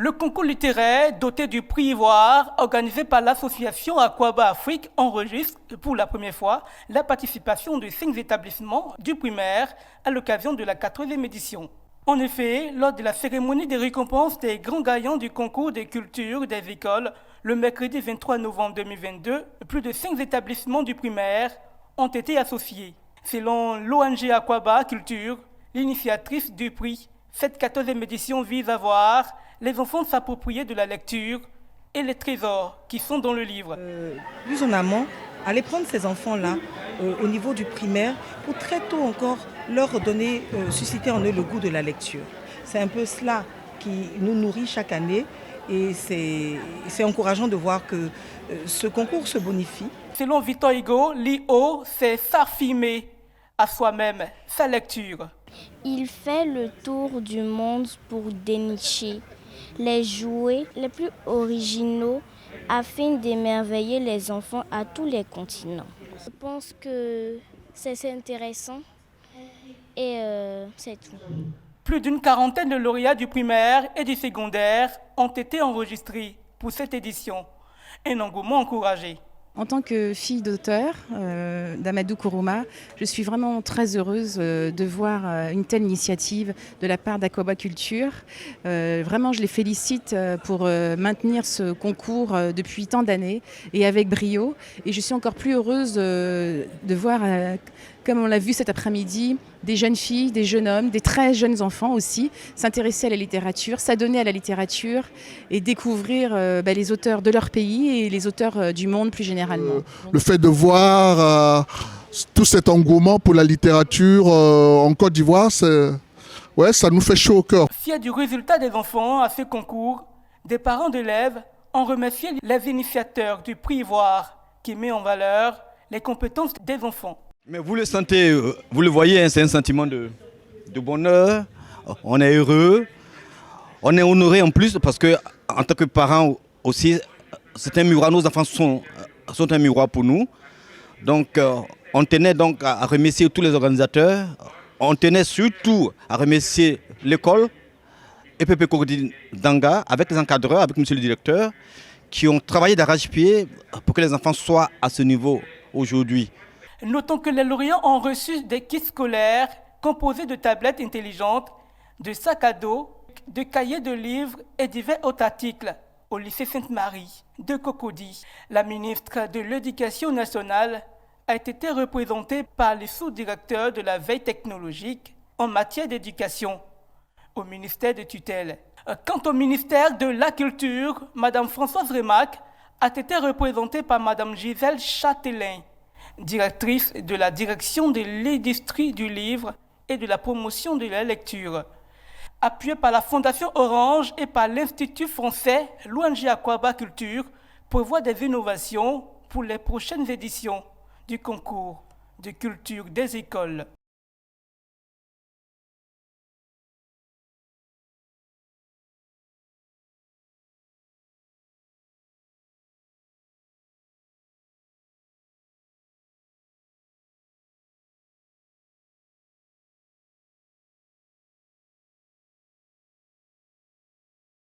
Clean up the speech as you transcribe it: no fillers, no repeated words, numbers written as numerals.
Le concours littéraire doté du prix Ivoire, organisé par l'association Aquaba Afrique, enregistre pour la première fois la participation de 5 établissements du primaire à l'occasion de la 4e édition. En effet, lors de la cérémonie des récompenses des grands gagnants du concours des cultures des écoles, le mercredi 23 novembre 2022, plus de 5 établissements du primaire ont été associés. Selon l'ONG Aquaba Culture, l'initiatrice du prix, cette 14e édition vise à voir les enfants s'approprier de la lecture et les trésors qui sont dans le livre. Plus en amont, aller prendre ces enfants-là au niveau du primaire pour très tôt encore leur donner, susciter en eux le goût de la lecture. C'est un peu cela qui nous nourrit chaque année et c'est encourageant de voir que ce concours se bonifie. Selon Victor Hugo, l'IO, c'est s'affirmer à soi-même sa lecture. Il fait le tour du monde pour dénicher les jouets les plus originaux afin d'émerveiller les enfants à tous les continents. Je pense que c'est intéressant et c'est tout. Plus d'une quarantaine de lauréats du primaire et du secondaire ont été enregistrés pour cette édition. Un engouement encouragé. En tant que fille d'auteur d'Amadou Kourouma, je suis vraiment très heureuse de voir une telle initiative de la part d'Aquaba Culture. Vraiment, je les félicite pour maintenir ce concours depuis tant d'années et avec brio. Et je suis encore plus heureuse de voir, comme on l'a vu cet après-midi, des jeunes filles, des jeunes hommes, des très jeunes enfants aussi, s'intéresser à la littérature, s'adonner à la littérature et découvrir les auteurs de leur pays et les auteurs du monde plus généralement. Le fait de voir tout cet engouement pour la littérature en Côte d'Ivoire, ça nous fait chaud au cœur. Fiers du résultat des enfants à ce concours, des parents d'élèves ont remercié les initiateurs du prix Ivoire qui met en valeur les compétences des enfants. Mais vous le sentez, vous le voyez, hein, c'est un sentiment de bonheur, on est heureux, on est honoré en plus parce que en tant que parents aussi, c'est un miroir, nos enfants sont un miroir pour nous. Donc on tenait donc à remercier tous les organisateurs, on tenait surtout à remercier l'école, EPP Kogdi Danga, avec les encadreurs, avec monsieur le directeur, qui ont travaillé d'arrache-pied pour que les enfants soient à ce niveau aujourd'hui. Notons que les lauréats ont reçu des kits scolaires composés de tablettes intelligentes, de sacs à dos, de cahiers de livres et divers autres articles au lycée Sainte-Marie de Cocody. La ministre de l'Éducation nationale a été représentée par le sous-directeur de la veille technologique en matière d'éducation au ministère de tutelle. Quant au ministère de la Culture, Mme Françoise Remac a été représentée par Mme Gisèle Châtelain, directrice de la direction de l'industrie du livre et de la promotion de la lecture. Appuyée par la Fondation Orange et par l'Institut français, l'ONG Aquaba Culture prévoit des innovations pour les prochaines éditions du concours de culture des écoles.